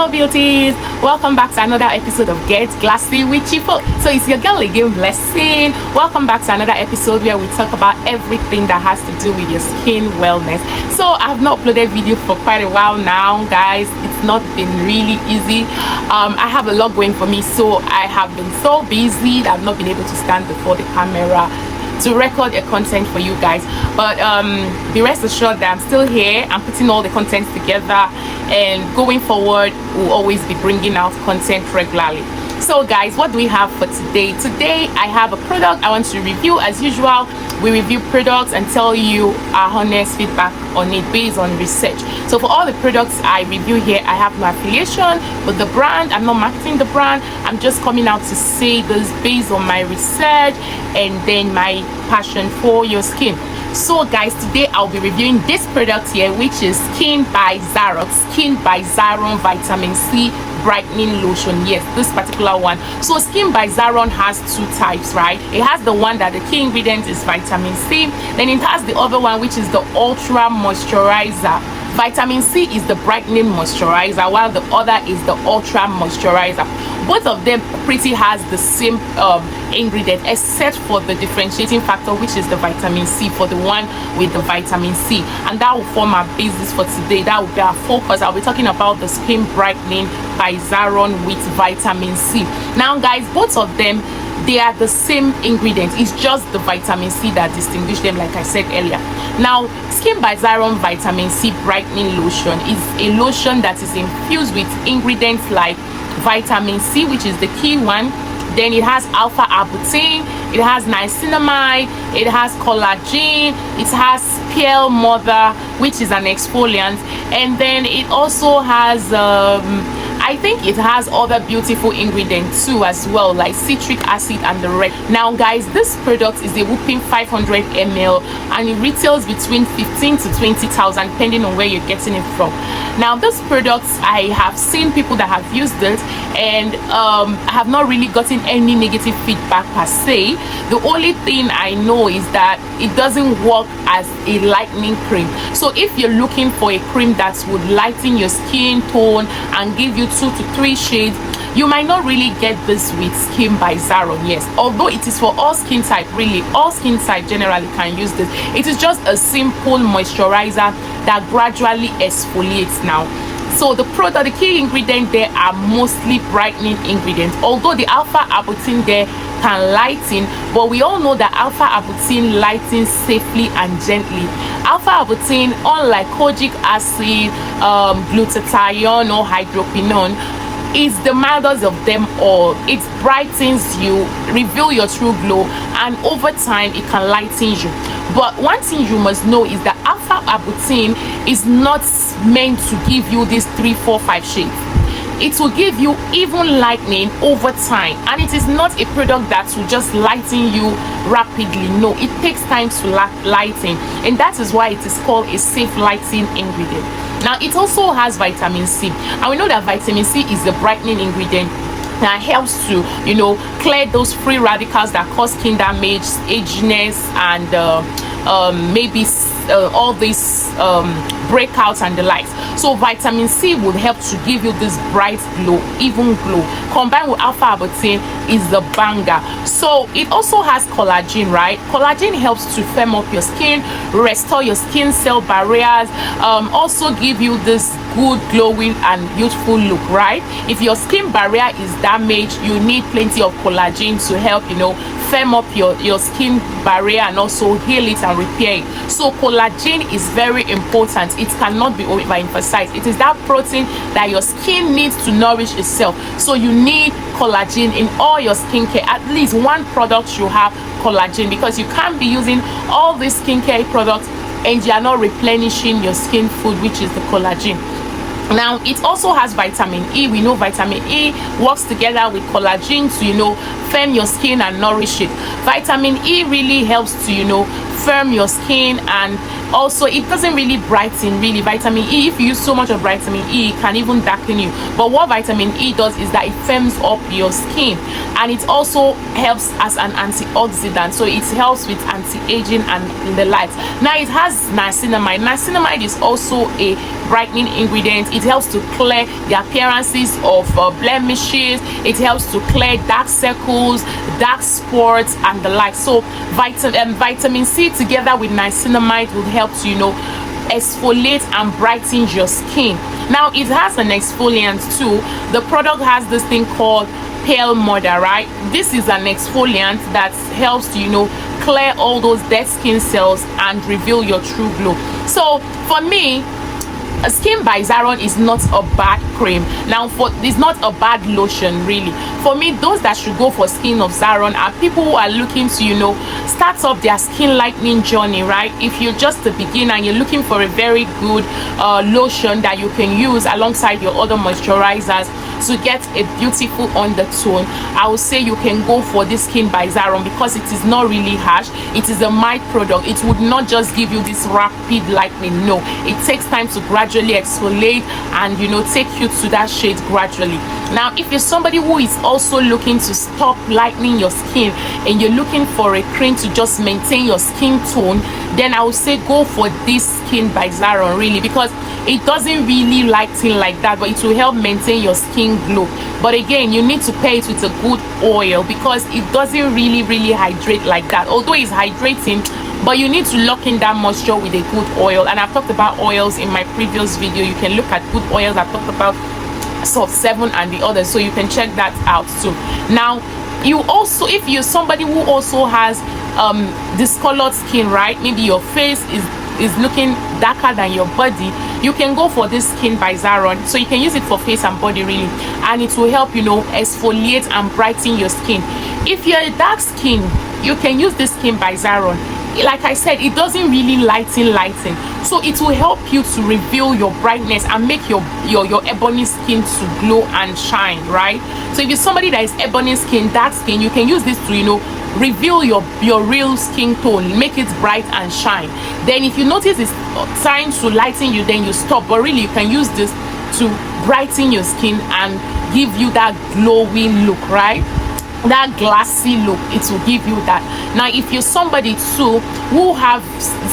Hello beauties, welcome back to another episode of Get Glassy with Chipo. So it's your girl again, Blessing. Welcome back to another episode where we talk about everything that has to do with your skin wellness. So I've not uploaded video for quite a while now, guys. It's not been really easy. I have a lot going for me, so I have been so busy that I've not been able to stand before the camera to record a content for you guys, but be rest assured that I'm still here. I'm putting all the content together, and going forward we'll always be bringing out content regularly. So guys, what do we have for today? I have a product I want to review. As usual, we review products and tell you our honest feedback on it based on research. So for all the products I review here, I have no affiliation with the brand. I'm not marketing the brand. I'm just coming out to say this based on my research and then my passion for your skin. So guys, today I'll be reviewing this product here, which is Skin by Zaron Vitamin C Brightening Lotion. Yes, this particular one. So Skin by Zaron has two types, right? It has the one that the key ingredient is vitamin C, then it has the other one which is the Ultra Moisturizer. Vitamin C is the brightening moisturizer, while the other is the Ultra Moisturizer. Both of them pretty has the same ingredient, except for the differentiating factor, which is the vitamin C, for the one with the vitamin C. And that will form our basis for today. That will be our focus. I'll be talking about the skin brightening by Zaron with vitamin C. Now guys, both of them, they are the same ingredient. It's just the vitamin C that distinguishes them, like I said earlier. Now, Skin by Zaron Vitamin C Brightening Lotion is a lotion that is infused with ingredients like vitamin C, which is the key one. Then it has alpha arbutin, it has niacinamide, it has collagen, it has pale mother, which is an exfoliant, and then it also has I think it has other beautiful ingredients too as well, like citric acid and the rest. Now guys, this product is a whopping 500 ml and it retails between 15 to 20,000 depending on where you're getting it from. Now this product, I have seen people that have used it, and I have not really gotten any negative feedback per se. The only thing I know is that it doesn't work as a lightening cream. So if you're looking for a cream that would lighten your skin tone and give you 2 to 3 shades, you might not really get this with Skin by Zaron. Yes, although it is for all skin type, really all skin type generally can use this. It is just a simple moisturizer that gradually exfoliates. Now, so the product, the key ingredient there are mostly brightening ingredients, although the alpha arbutin there can lighten, but we all know that alpha arbutin lightens safely and gently. Alpha arbutin, unlike kojic acid, glutathione or hydroquinone, is the mildest of them all. It brightens you, reveal your true glow, and over time it can lighten you. But one thing you must know is that alpha arbutin is not meant to give you these 3, 4, 5 shades. It will give you even lightening over time, and it is not a product that will just lighten you rapidly. No, it takes time to lighten, and that is why it is called a safe lighting ingredient. Now it also has vitamin C, and we know that vitamin C is the brightening ingredient that helps to, you know, clear those free radicals that cause skin damage, aginess, and maybe all these breakouts and the likes. So vitamin C would help to give you this bright glow, even glow. Combined with alpha arbutin is the banger. So it also has collagen, right? Collagen helps to firm up your skin, restore your skin cell barriers, also give you this good glowing and youthful look, right? If your skin barrier is damaged, you need plenty of collagen to help, you know, firm up your skin barrier and also heal it and repair it. So collagen is very important. It cannot be overemphasized. It is that protein that your skin needs to nourish itself. So you need collagen in all your skincare. At least one product should have collagen, because you can't be using all these skincare products and you are not replenishing your skin food, which is the collagen. Now it also has vitamin E. We know vitamin E works together with collagen to, you know, firm your skin and nourish it. Vitamin E really helps to, you know, firm your skin and Also, it doesn't really brighten. Really, vitamin E, if you use so much of vitamin E, it can even darken you. But what vitamin E does is that it firms up your skin, and it also helps as an antioxidant. So it helps with anti-aging and the likes. Now it has niacinamide. Niacinamide is also a brightening ingredient. It helps to clear the appearances of blemishes. It helps to clear dark circles, dark spots, and the like. So vitamin C together with niacinamide will help to, exfoliate and brighten your skin. Now it has an exfoliant too. The product has this thing called Pale Mother, right? This is an exfoliant that helps to, clear all those dead skin cells and reveal your true glow. So for me, Skin by Zaron is not a bad cream. Now, it's not a bad lotion, really. For me, those that should go for Skin of Zaron are people who are looking to, start off their skin lightening journey, right? If you're just a beginner and you're looking for a very good lotion that you can use alongside your other moisturizers to get a beautiful undertone, I would say you can go for this Skin by Zaron because it is not really harsh. It is a mild product. It would not just give you this rapid lightening. No, it takes time to gradually exfoliate and take you to that shade gradually. Now, if you're somebody who is also looking to stop lightening your skin and you're looking for a cream to just maintain your skin tone, then I would say go for this Skin by Zaron, really, because it doesn't really lighten like that, but it will help maintain your skin glow. But again, you need to pair it with a good oil because it doesn't really hydrate like that, although it's hydrating. But you need to lock in that moisture with a good oil, and I've talked about oils in my previous video. You can look at good oils. I've talked about Salt 7 and the others, so you can check that out too. Now, you also, if you're somebody who also has discolored skin, right? Maybe your face is looking darker than your body, you can go for this Skin by Zaron. So you can use it for face and body, really, and it will help exfoliate and brighten your skin. If you're a dark skin, you can use this Skin by Zaron. Like I said, it doesn't really lighten, so it will help you to reveal your brightness and make your ebony skin to glow and shine, right? So if you're somebody that is ebony skin, dark skin, you can use this to reveal your real skin tone, make it bright and shine. Then if you notice it's trying to lighten you, then you stop. But really, you can use this to brighten your skin and give you that glowing look, right? That glassy look. It will give you that. Now, if you're somebody too who have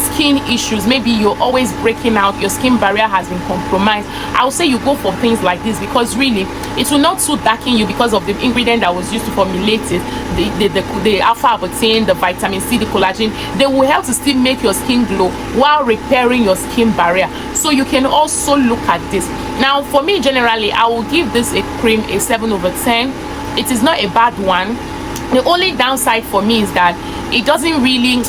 skin issues, maybe you're always breaking out, your skin barrier has been compromised, I would say you go for things like this, because really it will not too darken you because of the ingredient that was used to formulate it, the alpha arbutin, the vitamin C, the collagen. They will help to still make your skin glow while repairing your skin barrier. So you can also look at this. Now, for me, generally, I will give this a cream a 7/10. It is not a bad one. The only downside for me is that it doesn't really,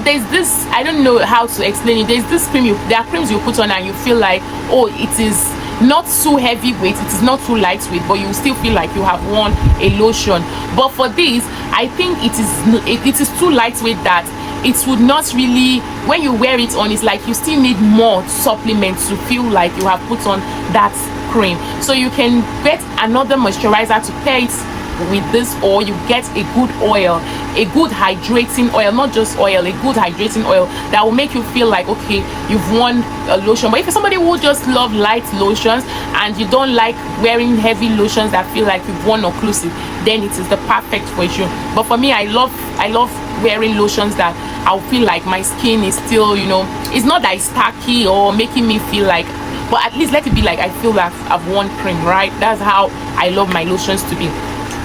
there's this, I don't know how to explain it. There's this cream, there are creams you put on and you feel like, oh, it is not too heavyweight, it is not too lightweight, but you still feel like you have worn a lotion. But for this, I think it is too lightweight that it would not really, when you wear it on, it's like you still need more supplements to feel like you have put on that cream. So you can get another moisturizer to pair it with this, or you get a good oil, a good hydrating oil, not just oil, a good hydrating oil that will make you feel like, okay, you've worn a lotion. But if you're somebody who just love light lotions and you don't like wearing heavy lotions that feel like you've worn occlusive, then it is the perfect for you. But for me, I love wearing lotions that I'll feel like my skin is still, it's not that it's tacky or making me feel like, but at least let it be like I feel like I've worn cream, right? That's how I love my lotions to be.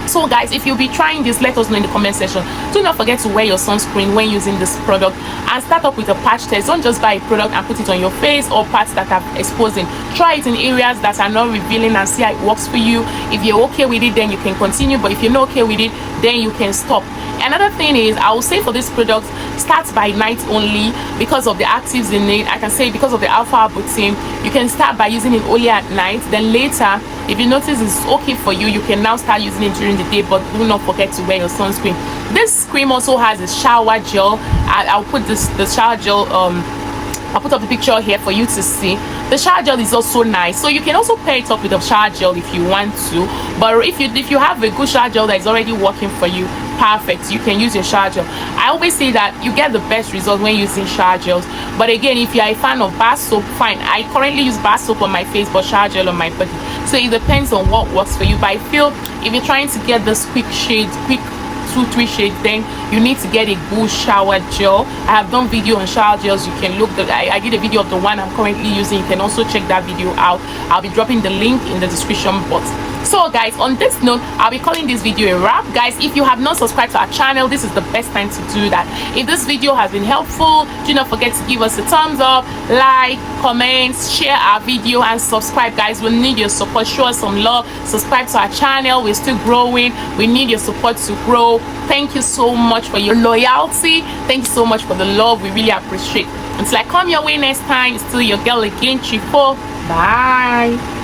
So guys, if you'll be trying this, let us know in the comment section. Do not forget to wear your sunscreen when using this product, and start up with a patch test. Don't just buy a product and put it on your face or parts that are exposing. Try it in areas that are not revealing and see how it works for you. If you're okay with it, then you can continue, but if you're not okay with it, then you can stop. Another thing is, I will say for this product, start by night only because of the actives in it. I can say because of the alpha arbutin, you can start by using it only at night. Then later, if you notice it's okay for you, you can now start using it during the day, but do not forget to wear your sunscreen. This cream also has a shower gel. I'll put the shower gel, I'll put up the picture here for you to see. The shower gel is also nice, so you can also pair it up with a shower gel if you want to. But if you have a good shower gel that is already working for you, perfect. You can use your shower gel. I always say that you get the best result when using shower gels, but again, if you are a fan of bar soap, fine. I currently use bar soap on my face but shower gel on my body, so it depends on what works for you. But I feel if you're trying to get this quick 2-3 shades, then you need to get a good shower gel. I have done video on shower gels. You can look I did a video of the one I'm currently using. You can also check that video out. I'll be dropping the link in the description box. So guys, on this note, I'll be calling this video a wrap. Guys, if you have not subscribed to our channel, this is the best time to do that. If this video has been helpful, do not forget to give us a thumbs up, like, comment, share our video, and subscribe. Guys, we need your support. Show us some love. Subscribe to our channel. We're still growing. We need your support to grow. Thank you so much for your loyalty. Thank you so much for the love. We really appreciate it. Until I come your way next time, it's still your girl again, Chifo. Bye.